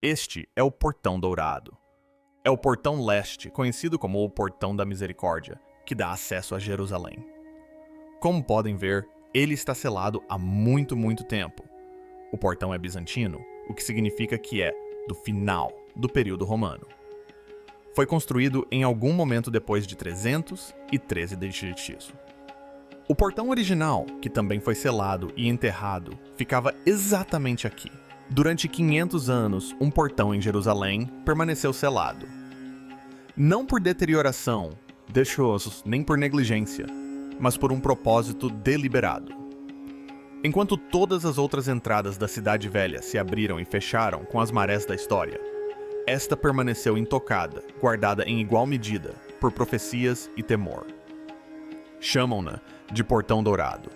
Este é o Portão Dourado. É o Portão Leste, conhecido como o Portão da Misericórdia, que dá acesso a Jerusalém. Como podem ver, ele está selado há muito tempo. O portão é bizantino, o que significa que é do final do período romano. Foi construído em algum momento depois de 313 d.X. O portão original, que também foi selado e enterrado, ficava exatamente aqui. Durante 500 anos, um portão em Jerusalém permaneceu selado. Não por deterioração, deixosos, nem por negligência, mas por um propósito deliberado. Enquanto todas as outras entradas da Cidade Velha se abriram e fecharam com as marés da história, esta permaneceu intocada, guardada em igual medida, por profecias e temor. Chamam-na de Portão Dourado.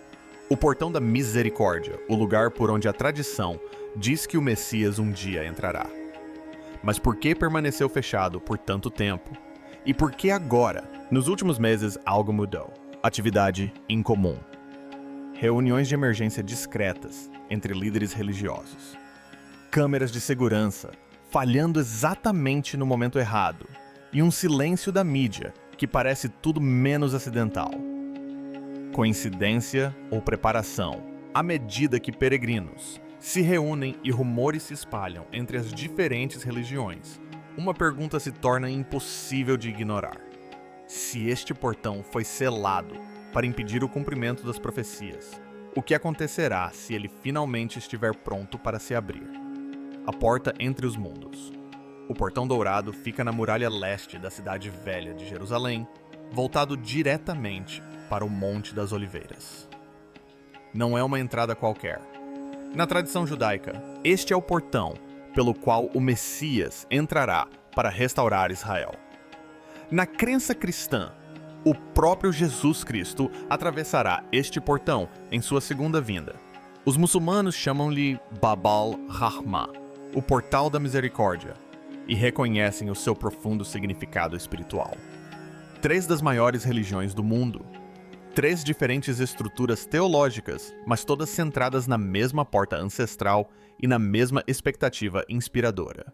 O Portão da Misericórdia, o lugar por onde a tradição diz que o Messias um dia entrará. Mas por que permaneceu fechado por tanto tempo? E por que agora, nos últimos meses, algo mudou? Atividade incomum. Reuniões de emergência discretas entre líderes religiosos. Câmeras de segurança falhando exatamente no momento errado. E um silêncio da mídia que parece tudo menos acidental. Coincidência ou preparação? À medida que peregrinos se reúnem e rumores se espalham entre as diferentes religiões, uma pergunta se torna impossível de ignorar. Se este portão foi selado para impedir o cumprimento das profecias, o que acontecerá se ele finalmente estiver pronto para se abrir? A porta entre os mundos. O Portão Dourado fica na muralha leste da Cidade Velha de Jerusalém, voltado diretamente para o Monte das Oliveiras. Não é uma entrada qualquer. Na tradição judaica, este é o portão pelo qual o Messias entrará para restaurar Israel. Na crença cristã, o próprio Jesus Cristo atravessará este portão em sua segunda vinda. Os muçulmanos chamam-lhe Bab al-Rahmah, o Portal da Misericórdia, e reconhecem o seu profundo significado espiritual. 3 das maiores religiões do mundo, 3 diferentes estruturas teológicas, mas todas centradas na mesma porta ancestral e na mesma expectativa inspiradora.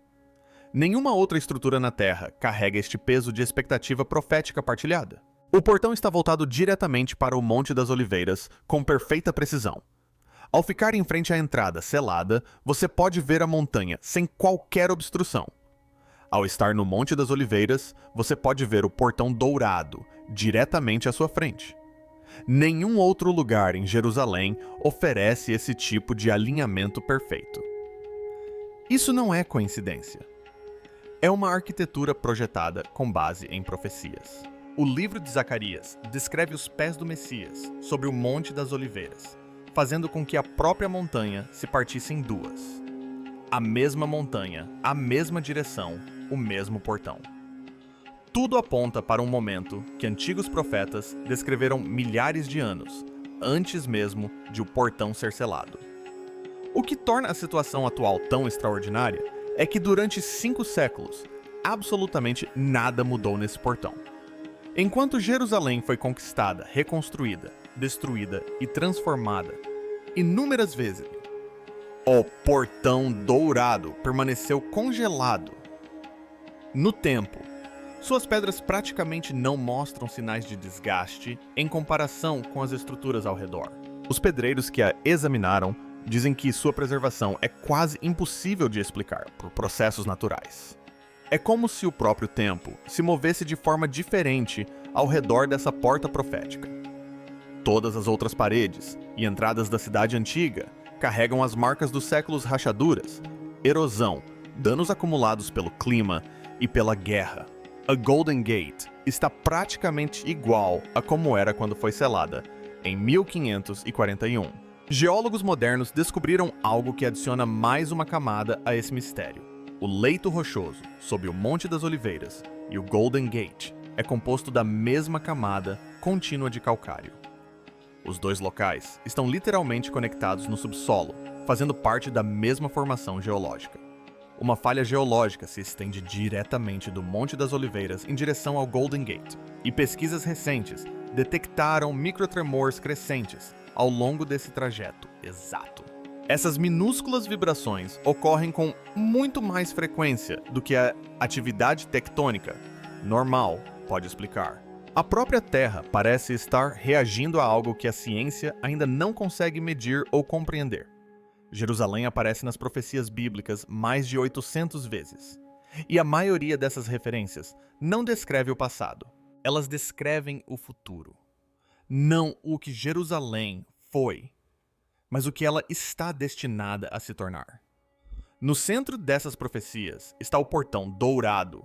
Nenhuma outra estrutura na Terra carrega este peso de expectativa profética partilhada. O portão está voltado diretamente para o Monte das Oliveiras, com perfeita precisão. Ao ficar em frente à entrada selada, você pode ver a montanha sem qualquer obstrução. Ao estar no Monte das Oliveiras, você pode ver o Portão Dourado diretamente à sua frente. Nenhum outro lugar em Jerusalém oferece esse tipo de alinhamento perfeito. Isso não é coincidência. É uma arquitetura projetada com base em profecias. O livro de Zacarias descreve os pés do Messias sobre o Monte das Oliveiras, fazendo com que a própria montanha se partisse em duas. A mesma montanha, a mesma direção, o mesmo portão. Tudo aponta para um momento que antigos profetas descreveram milhares de anos, antes mesmo de o portão ser selado. O que torna a situação atual tão extraordinária é que durante 5 séculos, absolutamente nada mudou nesse portão. Enquanto Jerusalém foi conquistada, reconstruída, destruída e transformada inúmeras vezes, o Portão Dourado permaneceu congelado no tempo. Suas pedras praticamente não mostram sinais de desgaste em comparação com as estruturas ao redor. Os pedreiros que a examinaram dizem que sua preservação é quase impossível de explicar por processos naturais. É como se o próprio tempo se movesse de forma diferente ao redor dessa porta profética. Todas as outras paredes e entradas da cidade antiga carregam as marcas dos séculos, rachaduras, erosão, danos acumulados pelo clima e pela guerra. A Golden Gate está praticamente igual a como era quando foi selada, em 1541. Geólogos modernos descobriram algo que adiciona mais uma camada a esse mistério. O leito rochoso, sob o Monte das Oliveiras, e o Golden Gate é composto da mesma camada contínua de calcário. Os dois locais estão literalmente conectados no subsolo, fazendo parte da mesma formação geológica. Uma falha geológica se estende diretamente do Monte das Oliveiras em direção ao Golden Gate, e pesquisas recentes detectaram microtremores crescentes ao longo desse trajeto exato. Essas minúsculas vibrações ocorrem com muito mais frequência do que a atividade tectônica normal pode explicar. A própria Terra parece estar reagindo a algo que a ciência ainda não consegue medir ou compreender. Jerusalém aparece nas profecias bíblicas mais de 800 vezes. E a maioria dessas referências não descreve o passado. Elas descrevem o futuro. Não o que Jerusalém foi, mas o que ela está destinada a se tornar. No centro dessas profecias está o portão dourado,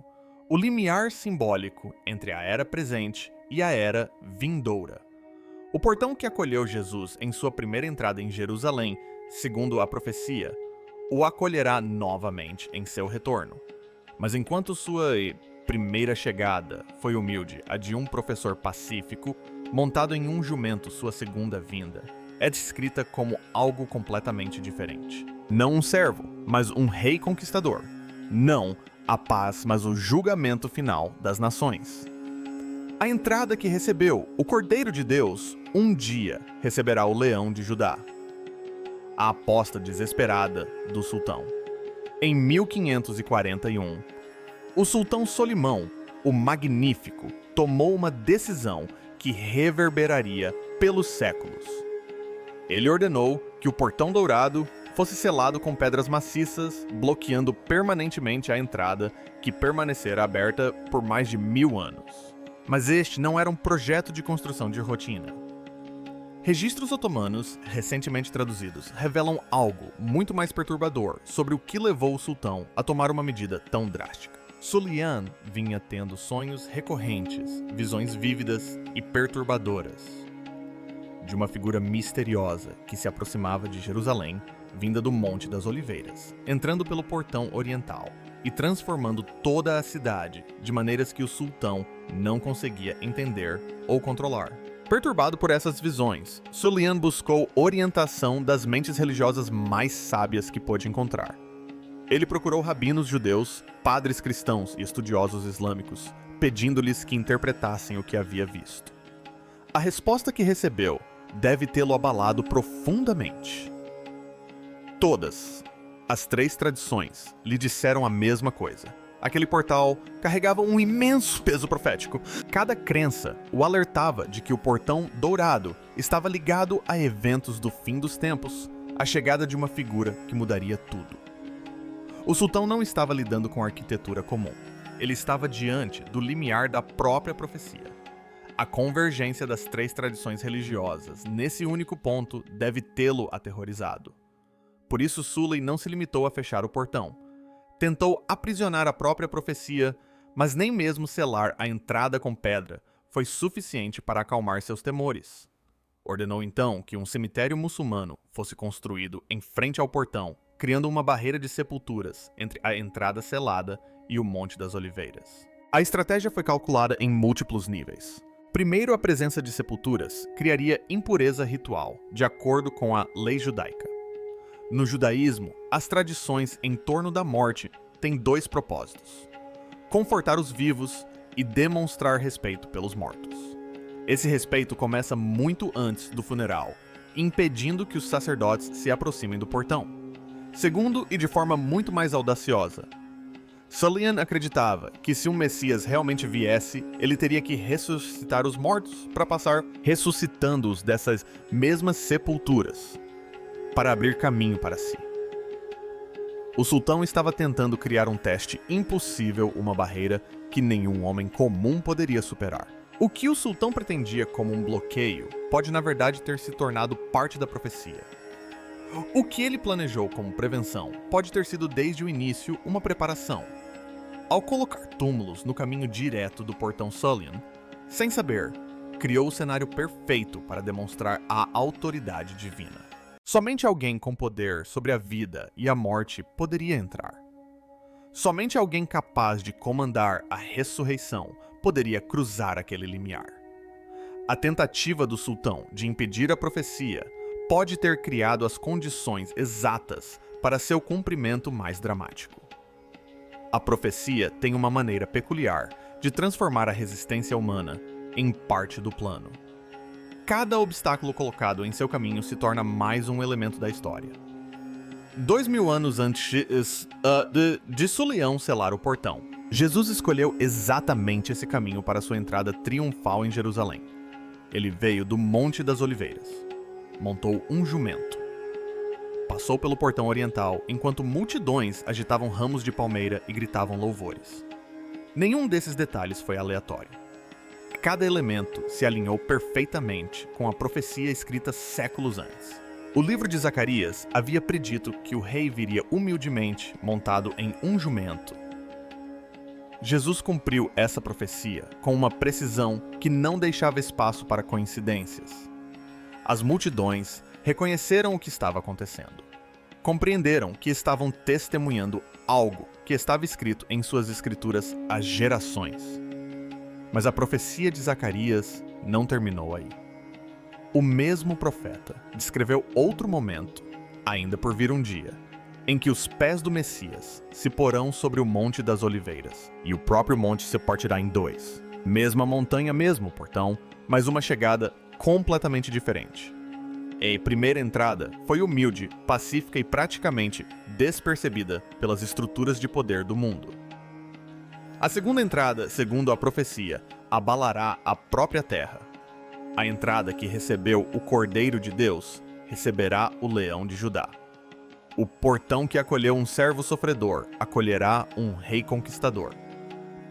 o limiar simbólico entre a era presente e a era vindoura. O portão que acolheu Jesus em sua primeira entrada em Jerusalém, segundo a profecia, o acolherá novamente em seu retorno. Mas enquanto sua primeira chegada foi humilde, a de um professor pacífico, montado em um jumento, sua segunda vinda é descrita como algo completamente diferente. Não um servo, mas um rei conquistador. Não a paz, mas o julgamento final das nações. A entrada que recebeu o Cordeiro de Deus, um dia receberá o Leão de Judá. A aposta desesperada do sultão. Em 1541, o sultão Solimão, o Magnífico, tomou uma decisão que reverberaria pelos séculos. Ele ordenou que o portão dourado fosse selado com pedras maciças, bloqueando permanentemente a entrada, que permanecera aberta por mais de 1000 anos. Mas este não era um projeto de construção de rotina. Registros otomanos, recentemente traduzidos, revelam algo muito mais perturbador sobre o que levou o sultão a tomar uma medida tão drástica. Sulian vinha tendo sonhos recorrentes, visões vívidas e perturbadoras de uma figura misteriosa que se aproximava de Jerusalém, vinda do Monte das Oliveiras, entrando pelo portão oriental e transformando toda a cidade de maneiras que o sultão não conseguia entender ou controlar. Perturbado por essas visões, Sulian buscou orientação das mentes religiosas mais sábias que pôde encontrar. Ele procurou rabinos judeus, padres cristãos e estudiosos islâmicos, pedindo-lhes que interpretassem o que havia visto. A resposta que recebeu deve tê-lo abalado profundamente. Todas as 3 tradições lhe disseram a mesma coisa. Aquele portal carregava um imenso peso profético. Cada crença o alertava de que o portão dourado estava ligado a eventos do fim dos tempos, a chegada de uma figura que mudaria tudo. O sultão não estava lidando com arquitetura comum. Ele estava diante do limiar da própria profecia. A convergência das 3 tradições religiosas nesse único ponto deve tê-lo aterrorizado. Por isso Sully não se limitou a fechar o portão. Tentou aprisionar a própria profecia, mas nem mesmo selar a entrada com pedra foi suficiente para acalmar seus temores. Ordenou então que um cemitério muçulmano fosse construído em frente ao portão, criando uma barreira de sepulturas entre a entrada selada e o Monte das Oliveiras. A estratégia foi calculada em múltiplos níveis. Primeiro, a presença de sepulturas criaria impureza ritual, de acordo com a lei judaica. No judaísmo, as tradições em torno da morte têm 2 propósitos: confortar os vivos e demonstrar respeito pelos mortos. Esse respeito começa muito antes do funeral, impedindo que os sacerdotes se aproximem do portão. Segundo, e de forma muito mais audaciosa, Sulian acreditava que se um Messias realmente viesse, ele teria que ressuscitar os mortos para passar ressuscitando-os dessas mesmas sepulturas, para abrir caminho para si. O sultão estava tentando criar um teste impossível, uma barreira que nenhum homem comum poderia superar. O que o sultão pretendia como um bloqueio pode na verdade ter se tornado parte da profecia. O que ele planejou como prevenção pode ter sido desde o início uma preparação. Ao colocar túmulos no caminho direto do portão Sulian, sem saber, criou o cenário perfeito para demonstrar a autoridade divina. Somente alguém com poder sobre a vida e a morte poderia entrar. Somente alguém capaz de comandar a ressurreição poderia cruzar aquele limiar. A tentativa do sultão de impedir a profecia pode ter criado as condições exatas para seu cumprimento mais dramático. A profecia tem uma maneira peculiar de transformar a resistência humana em parte do plano. Cada obstáculo colocado em seu caminho se torna mais um elemento da história. 2000 anos antes de Suleão selar o portão, Jesus escolheu exatamente esse caminho para sua entrada triunfal em Jerusalém. Ele veio do Monte das Oliveiras, montou um jumento, passou pelo portão oriental enquanto multidões agitavam ramos de palmeira e gritavam louvores. Nenhum desses detalhes foi aleatório. Cada elemento se alinhou perfeitamente com a profecia escrita séculos antes. O livro de Zacarias havia predito que o rei viria humildemente montado em um jumento. Jesus cumpriu essa profecia com uma precisão que não deixava espaço para coincidências. As multidões reconheceram o que estava acontecendo. Compreenderam que estavam testemunhando algo que estava escrito em suas escrituras há gerações. Mas a profecia de Zacarias não terminou aí. O mesmo profeta descreveu outro momento, ainda por vir um dia, em que os pés do Messias se porão sobre o Monte das Oliveiras, e o próprio monte se partirá em dois. Mesma montanha, mesmo portão, mas uma chegada completamente diferente. A primeira entrada foi humilde, pacífica e praticamente despercebida pelas estruturas de poder do mundo. A segunda entrada, segundo a profecia, abalará a própria terra. A entrada que recebeu o Cordeiro de Deus receberá o Leão de Judá. O portão que acolheu um servo sofredor acolherá um rei conquistador.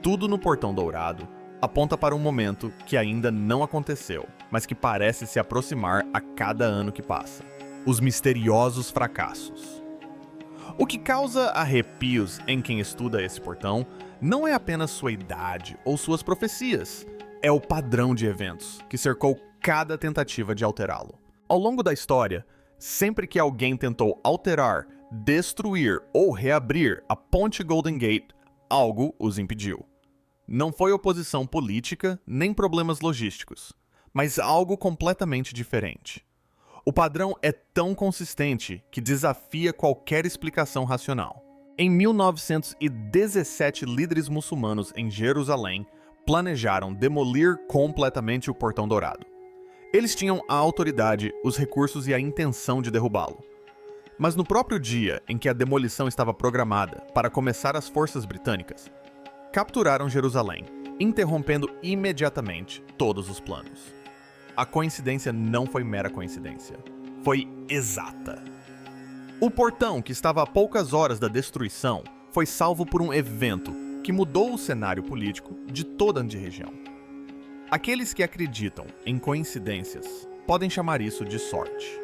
Tudo no portão dourado aponta para um momento que ainda não aconteceu, mas que parece se aproximar a cada ano que passa. Os misteriosos fracassos. O que causa arrepios em quem estuda esse portão não é apenas sua idade ou suas profecias, é o padrão de eventos que cercou cada tentativa de alterá-lo. Ao longo da história, sempre que alguém tentou alterar, destruir ou reabrir a ponte Golden Gate, algo os impediu. Não foi oposição política nem problemas logísticos, mas algo completamente diferente. O padrão é tão consistente que desafia qualquer explicação racional. Em 1917, líderes muçulmanos em Jerusalém planejaram demolir completamente o Portão Dourado. Eles tinham a autoridade, os recursos e a intenção de derrubá-lo. Mas no próprio dia em que a demolição estava programada para começar, as forças britânicas capturaram Jerusalém, interrompendo imediatamente todos os planos. A coincidência não foi mera coincidência, foi exata. O portão, que estava a poucas horas da destruição, foi salvo por um evento que mudou o cenário político de toda a região. Aqueles que acreditam em coincidências podem chamar isso de sorte.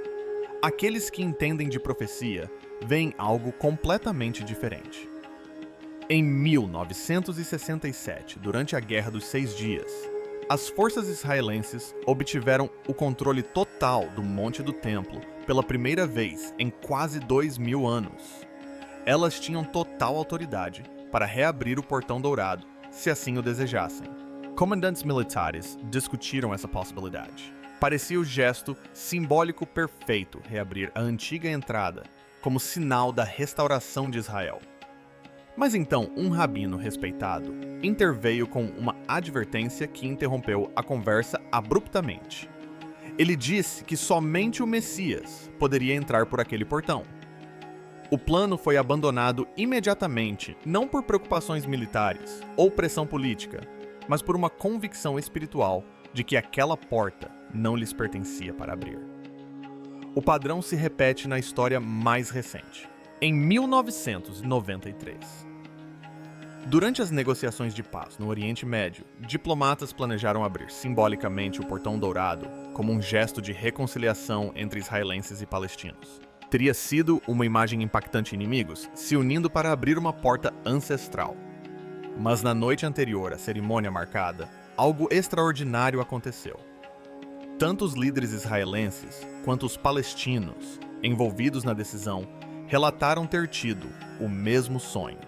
Aqueles que entendem de profecia veem algo completamente diferente. Em 1967, durante a Guerra dos 6 Dias, as forças israelenses obtiveram o controle total do Monte do Templo pela primeira vez em quase 2000 anos. Elas tinham total autoridade para reabrir o Portão Dourado, se assim o desejassem. Comandantes militares discutiram essa possibilidade. Parecia o gesto simbólico perfeito reabrir a antiga entrada, como sinal da restauração de Israel. Mas então um rabino respeitado interveio com uma advertência que interrompeu a conversa abruptamente. Ele disse que somente o Messias poderia entrar por aquele portão. O plano foi abandonado imediatamente, não por preocupações militares ou pressão política, mas por uma convicção espiritual de que aquela porta não lhes pertencia para abrir. O padrão se repete na história mais recente, em 1993. Durante as negociações de paz no Oriente Médio, diplomatas planejaram abrir simbolicamente o Portão Dourado como um gesto de reconciliação entre israelenses e palestinos. Teria sido uma imagem impactante de inimigos se unindo para abrir uma porta ancestral. Mas na noite anterior à cerimônia marcada, algo extraordinário aconteceu. Tanto os líderes israelenses quanto os palestinos envolvidos na decisão relataram ter tido o mesmo sonho.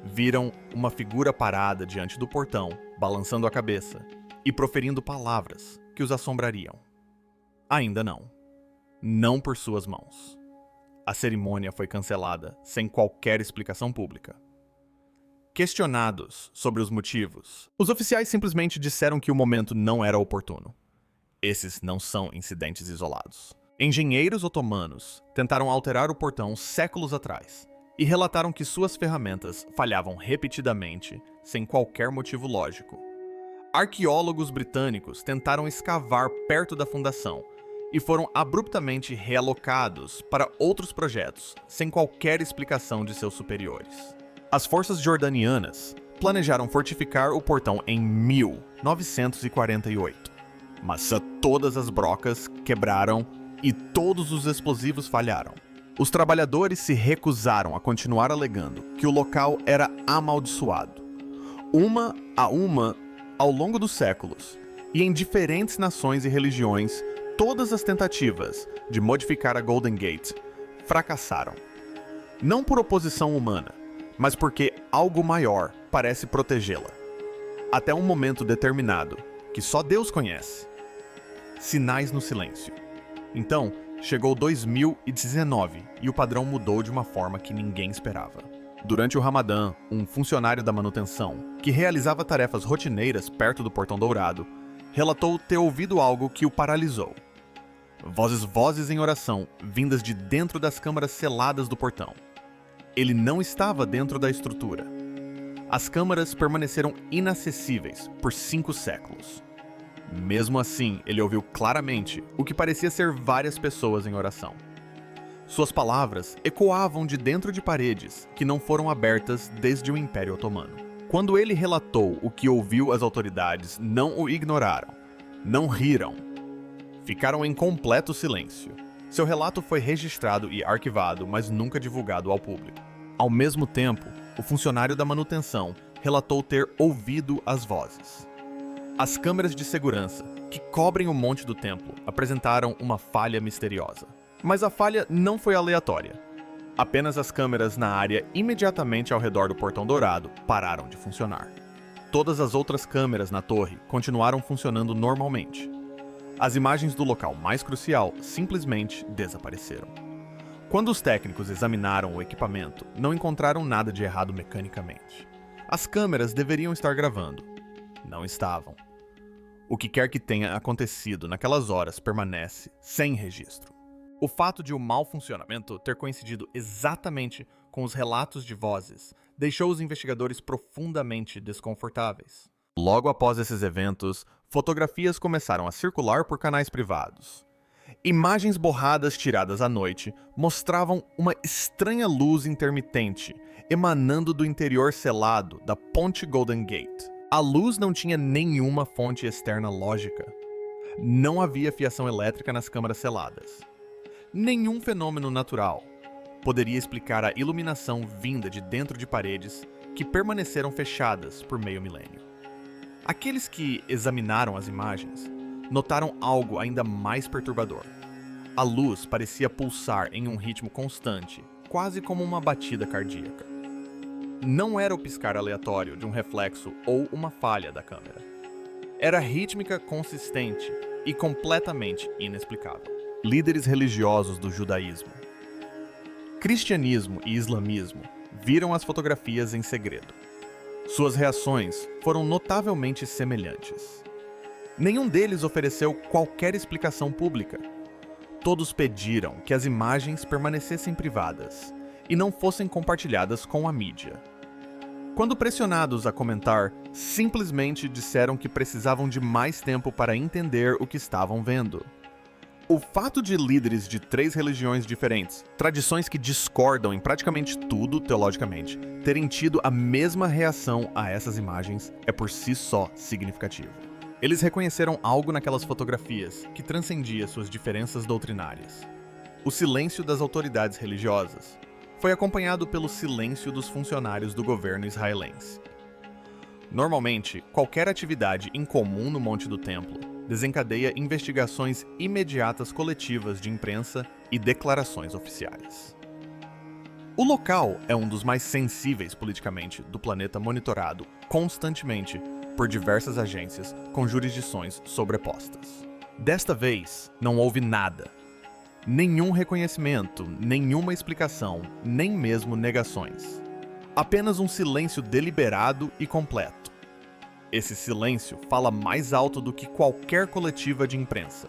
Viram uma figura parada diante do portão, balançando a cabeça e proferindo palavras que os assombrariam. Ainda não. Não por suas mãos. A cerimônia foi cancelada sem qualquer explicação pública. Questionados sobre os motivos, os oficiais simplesmente disseram que o momento não era oportuno. Esses não são incidentes isolados. Engenheiros otomanos tentaram alterar o portão séculos atrás e relataram que suas ferramentas falhavam repetidamente, sem qualquer motivo lógico. Arqueólogos britânicos tentaram escavar perto da fundação e foram abruptamente realocados para outros projetos, sem qualquer explicação de seus superiores. As forças jordanianas planejaram fortificar o portão em 1948, mas todas as brocas quebraram e todos os explosivos falharam. Os trabalhadores se recusaram a continuar alegando que o local era amaldiçoado. Uma a uma, ao longo dos séculos, e em diferentes nações e religiões, todas as tentativas de modificar a Golden Gate fracassaram. Não por oposição humana, mas porque algo maior parece protegê-la. Até um momento determinado, que só Deus conhece. Sinais no silêncio. Então, chegou 2019 e o padrão mudou de uma forma que ninguém esperava. Durante o Ramadã, um funcionário da manutenção, que realizava tarefas rotineiras perto do Portão Dourado, relatou ter ouvido algo que o paralisou. Vozes em oração, vindas de dentro das câmaras seladas do portão. Ele não estava dentro da estrutura. As câmaras permaneceram inacessíveis por 5 séculos. Mesmo assim, ele ouviu claramente o que parecia ser várias pessoas em oração. Suas palavras ecoavam de dentro de paredes que não foram abertas desde o Império Otomano. Quando ele relatou o que ouviu, as autoridades não o ignoraram, não riram. Ficaram em completo silêncio. Seu relato foi registrado e arquivado, mas nunca divulgado ao público. Ao mesmo tempo, o funcionário da manutenção relatou ter ouvido as vozes. As câmeras de segurança, que cobrem o monte do templo, apresentaram uma falha misteriosa. Mas a falha não foi aleatória. Apenas as câmeras na área imediatamente ao redor do Portão Dourado pararam de funcionar. Todas as outras câmeras na torre continuaram funcionando normalmente. As imagens do local mais crucial simplesmente desapareceram. Quando os técnicos examinaram o equipamento, não encontraram nada de errado mecanicamente. As câmeras deveriam estar gravando. Não estavam. O que quer que tenha acontecido naquelas horas permanece sem registro. O fato de o mau funcionamento ter coincidido exatamente com os relatos de vozes deixou os investigadores profundamente desconfortáveis. Logo após esses eventos, fotografias começaram a circular por canais privados. Imagens borradas tiradas à noite mostravam uma estranha luz intermitente emanando do interior selado da Ponte Golden Gate. A luz não tinha nenhuma fonte externa lógica. Não havia fiação elétrica nas câmaras seladas. Nenhum fenômeno natural poderia explicar a iluminação vinda de dentro de paredes que permaneceram fechadas por meio milênio. Aqueles que examinaram as imagens notaram algo ainda mais perturbador. A luz parecia pulsar em um ritmo constante, quase como uma batida cardíaca. Não era o piscar aleatório de um reflexo ou uma falha da câmera. Era rítmica consistente e completamente inexplicável. Líderes religiosos do judaísmo, cristianismo e islamismo viram as fotografias em segredo. Suas reações foram notavelmente semelhantes. Nenhum deles ofereceu qualquer explicação pública. Todos pediram que as imagens permanecessem privadas e não fossem compartilhadas com a mídia. Quando pressionados a comentar, simplesmente disseram que precisavam de mais tempo para entender o que estavam vendo. O fato de líderes de 3 religiões diferentes, tradições que discordam em praticamente tudo teologicamente, terem tido a mesma reação a essas imagens é por si só significativo. Eles reconheceram algo naquelas fotografias que transcendia suas diferenças doutrinárias. O silêncio das autoridades religiosas foi acompanhado pelo silêncio dos funcionários do governo israelense. Normalmente, qualquer atividade incomum no Monte do Templo desencadeia investigações imediatas coletivas de imprensa e declarações oficiais. O local é um dos mais sensíveis politicamente do planeta, monitorado constantemente por diversas agências com jurisdições sobrepostas. Desta vez, não houve nada. Nenhum reconhecimento, nenhuma explicação, nem mesmo negações. Apenas um silêncio deliberado e completo. Esse silêncio fala mais alto do que qualquer coletiva de imprensa.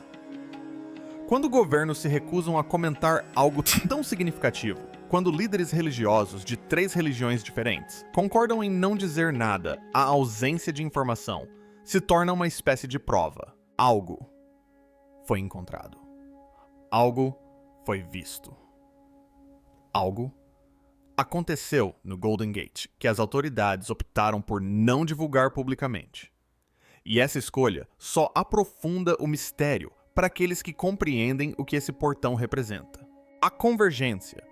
Quando governos se recusam a comentar algo tão significativo, quando líderes religiosos de 3 religiões diferentes concordam em não dizer nada, a ausência de informação se torna uma espécie de prova. Algo foi encontrado. Algo foi visto. Algo aconteceu no Golden Gate que as autoridades optaram por não divulgar publicamente. E essa escolha só aprofunda o mistério para aqueles que compreendem o que esse portão representa. A convergência.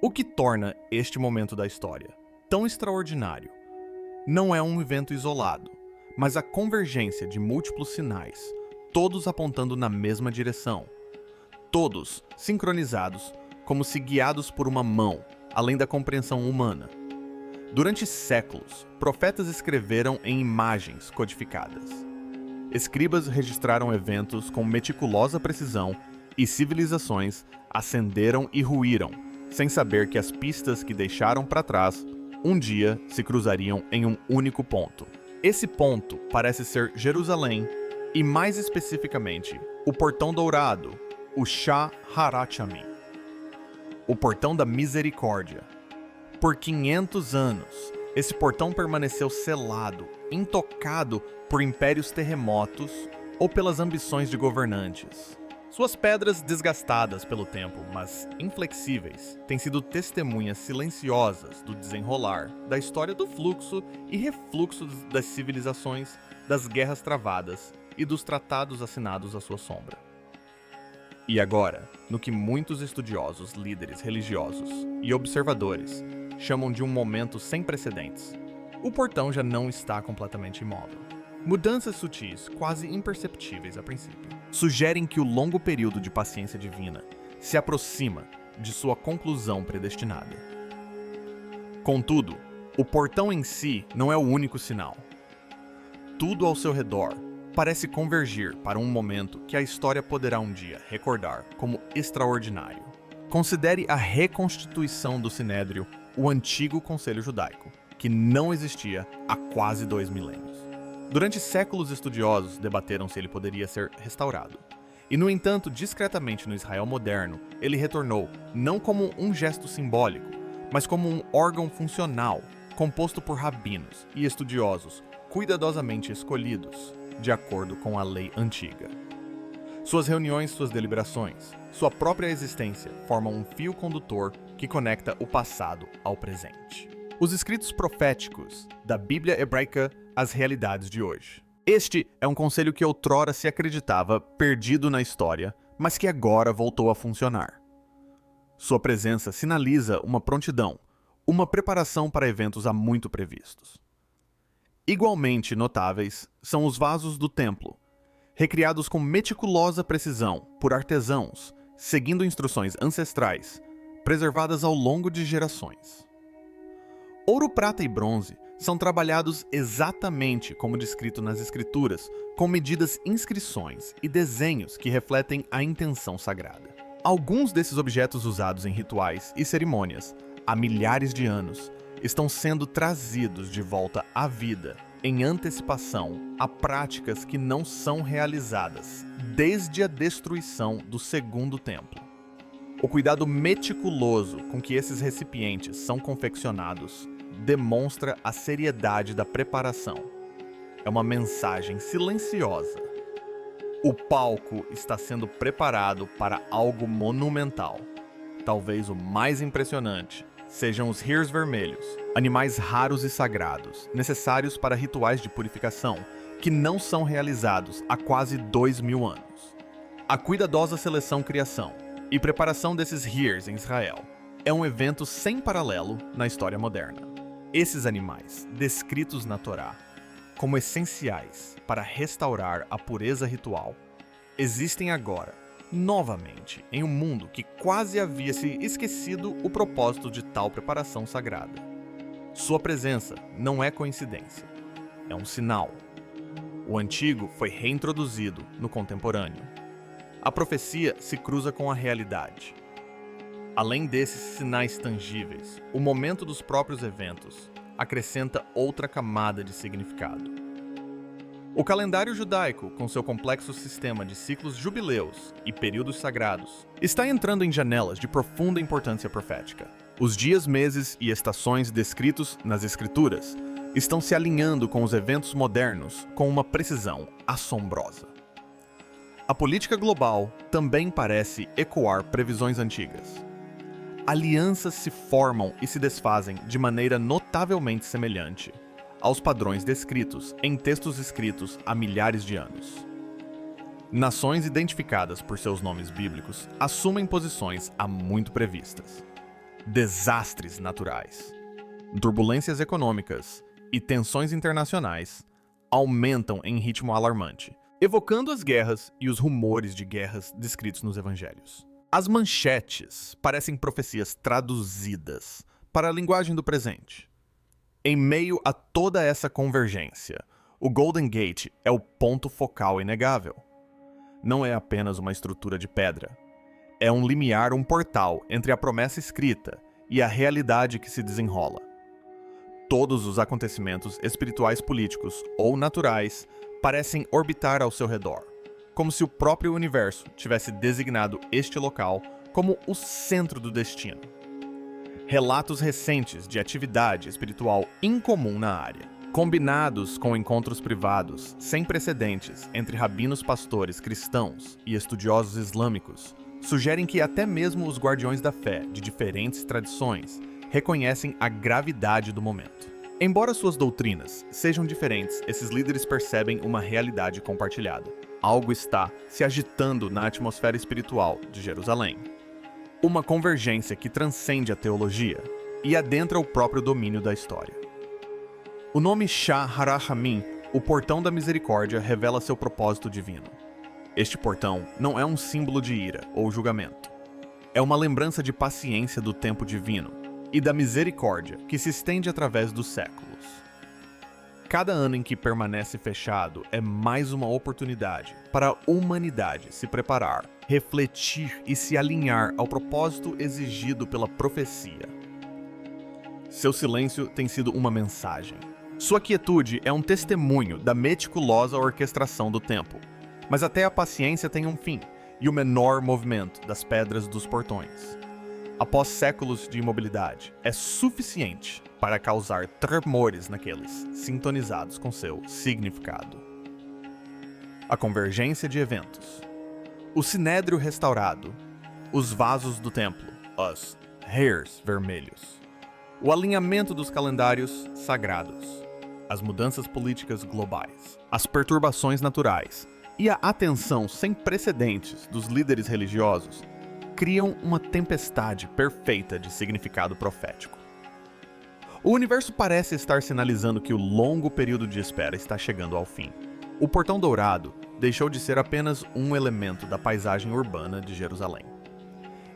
O que torna este momento da história tão extraordinário não é um evento isolado, mas a convergência de múltiplos sinais, todos apontando na mesma direção, todos sincronizados como se guiados por uma mão, além da compreensão humana. Durante séculos, profetas escreveram em imagens codificadas. Escribas registraram eventos com meticulosa precisão e civilizações ascenderam e ruíram, sem saber que as pistas que deixaram para trás um dia se cruzariam em um único ponto. Esse ponto parece ser Jerusalém e, mais especificamente, o Portão Dourado, o Shah Harachami, o Portão da Misericórdia. Por 500 anos, esse portão permaneceu selado, intocado por impérios terremotos ou pelas ambições de governantes. Suas pedras desgastadas pelo tempo, mas inflexíveis, têm sido testemunhas silenciosas do desenrolar da história do fluxo e refluxo das civilizações, das guerras travadas e dos tratados assinados à sua sombra. E agora, no que muitos estudiosos, líderes religiosos e observadores chamam de um momento sem precedentes, o portão já não está completamente imóvel. Mudanças sutis, quase imperceptíveis a princípio, sugerem que o longo período de paciência divina se aproxima de sua conclusão predestinada. Contudo, o portão em si não é o único sinal. Tudo ao seu redor parece convergir para um momento que a história poderá um dia recordar como extraordinário. Considere a reconstituição do Sinédrio, o antigo conselho judaico, que não existia há quase 2 milênios. Durante séculos, estudiosos debateram se ele poderia ser restaurado. E, no entanto, discretamente no Israel moderno, ele retornou não como um gesto simbólico, mas como um órgão funcional, composto por rabinos e estudiosos cuidadosamente escolhidos, de acordo com a lei antiga. Suas reuniões, suas deliberações, sua própria existência formam um fio condutor que conecta o passado ao presente. Os escritos proféticos da Bíblia hebraica às realidades de hoje. Este é um conselho que outrora se acreditava perdido na história, mas que agora voltou a funcionar. Sua presença sinaliza uma prontidão, uma preparação para eventos há muito previstos. Igualmente notáveis são os vasos do templo, recriados com meticulosa precisão por artesãos, seguindo instruções ancestrais, preservadas ao longo de gerações. Ouro, prata e bronze são trabalhados exatamente como descrito nas escrituras, com medidas inscrições e desenhos que refletem a intenção sagrada. Alguns desses objetos usados em rituais e cerimônias, há milhares de anos, estão sendo trazidos de volta à vida, em antecipação a práticas que não são realizadas desde a destruição do Segundo Templo. O cuidado meticuloso com que esses recipientes são confeccionados demonstra a seriedade da preparação. É uma mensagem silenciosa. O palco está sendo preparado para algo monumental. Talvez o mais impressionante sejam os Hirs vermelhos, animais raros e sagrados, necessários para rituais de purificação, que não são realizados há quase 2000 anos. A cuidadosa seleção-criação e preparação desses Hirs em Israel é um evento sem paralelo na história moderna. Esses animais, descritos na Torá como essenciais para restaurar a pureza ritual, existem agora, novamente, em um mundo que quase havia se esquecido o propósito de tal preparação sagrada. Sua presença não é coincidência, é um sinal. O antigo foi reintroduzido no contemporâneo. A profecia se cruza com a realidade. Além desses sinais tangíveis, o momento dos próprios eventos acrescenta outra camada de significado. O calendário judaico, com seu complexo sistema de ciclos jubileus e períodos sagrados, está entrando em janelas de profunda importância profética. Os dias, meses e estações descritos nas Escrituras estão se alinhando com os eventos modernos com uma precisão assombrosa. A política global também parece ecoar previsões antigas. Alianças se formam e se desfazem de maneira notavelmente semelhante aos padrões descritos em textos escritos há milhares de anos. Nações identificadas por seus nomes bíblicos assumem posições há muito previstas. Desastres naturais, turbulências econômicas e tensões internacionais aumentam em ritmo alarmante, evocando as guerras e os rumores de guerras descritos nos evangelhos. As manchetes parecem profecias traduzidas para a linguagem do presente. Em meio a toda essa convergência, o Golden Gate é o ponto focal inegável. Não é apenas uma estrutura de pedra. É um limiar, um portal entre a promessa escrita e a realidade que se desenrola. Todos os acontecimentos espirituais, políticos ou naturais parecem orbitar ao seu redor, como se o próprio universo tivesse designado este local como o centro do destino. Relatos recentes de atividade espiritual incomum na área, combinados com encontros privados sem precedentes entre rabinos pastores cristãos e estudiosos islâmicos, sugerem que até mesmo os guardiões da fé de diferentes tradições reconhecem a gravidade do momento. Embora suas doutrinas sejam diferentes, esses líderes percebem uma realidade compartilhada. Algo está se agitando na atmosfera espiritual de Jerusalém. Uma convergência que transcende a teologia e adentra o próprio domínio da história. O nome Shah HaRachamim, o portão da misericórdia, revela seu propósito divino. Este portão não é um símbolo de ira ou julgamento. É uma lembrança de paciência do tempo divino e da misericórdia que se estende através dos séculos. Cada ano em que permanece fechado é mais uma oportunidade para a humanidade se preparar, refletir e se alinhar ao propósito exigido pela profecia. Seu silêncio tem sido uma mensagem. Sua quietude é um testemunho da meticulosa orquestração do tempo. Mas até a paciência tem um fim, e o menor movimento das pedras dos portões, após séculos de imobilidade, é suficiente para causar tremores naqueles sintonizados com seu significado. A convergência de eventos. O sinédrio restaurado, os vasos do templo, os hairs vermelhos, o alinhamento dos calendários sagrados, as mudanças políticas globais, as perturbações naturais e a atenção sem precedentes dos líderes religiosos criam uma tempestade perfeita de significado profético. O universo parece estar sinalizando que o longo período de espera está chegando ao fim. O Portão Dourado deixou de ser apenas um elemento da paisagem urbana de Jerusalém.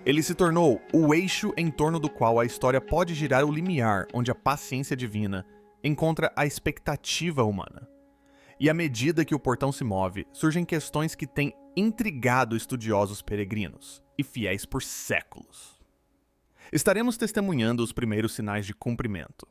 Ele se tornou o eixo em torno do qual a história pode girar o limiar onde a paciência divina encontra a expectativa humana. E à medida que o portão se move, surgem questões que têm intrigado estudiosos peregrinos e fiéis por séculos. Estaremos testemunhando os primeiros sinais de cumprimento.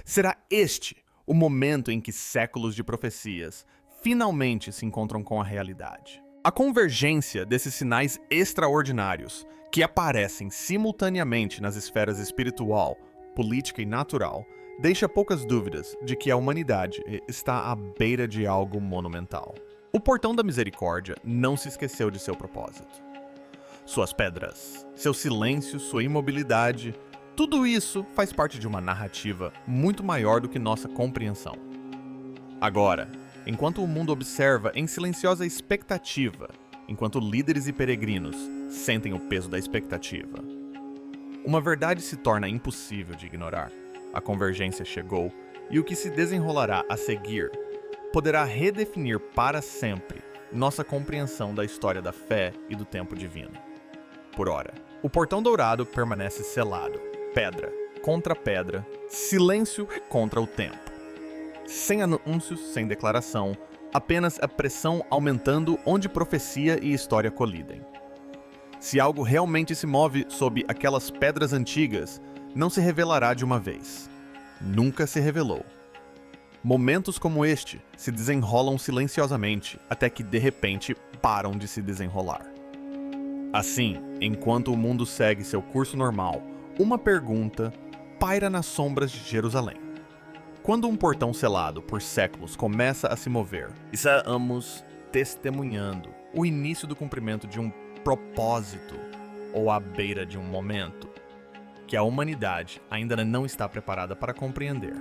Será este o momento em que séculos de profecias finalmente se encontram com a realidade? A convergência desses sinais extraordinários, que aparecem simultaneamente nas esferas espiritual, política e natural, deixa poucas dúvidas de que a humanidade está à beira de algo monumental. O Portão da Misericórdia não se esqueceu de seu propósito. Suas pedras, seu silêncio, sua imobilidade, tudo isso faz parte de uma narrativa muito maior do que nossa compreensão. Agora, enquanto o mundo observa em silenciosa expectativa, enquanto líderes e peregrinos sentem o peso da expectativa, uma verdade se torna impossível de ignorar. A convergência chegou e o que se desenrolará a seguir poderá redefinir para sempre nossa compreensão da história da fé e do tempo divino. Por ora, o Portão Dourado permanece selado, pedra contra pedra, silêncio contra o tempo. Sem anúncios, sem declaração, apenas a pressão aumentando onde profecia e história colidem. Se algo realmente se move sob aquelas pedras antigas, não se revelará de uma vez. Nunca se revelou. Momentos como este se desenrolam silenciosamente até que, de repente, param de se desenrolar. Assim, enquanto o mundo segue seu curso normal, uma pergunta paira nas sombras de Jerusalém. Quando um portão selado por séculos começa a se mover, estamos testemunhando o início do cumprimento de um propósito ou à beira de um momento que a humanidade ainda não está preparada para compreender.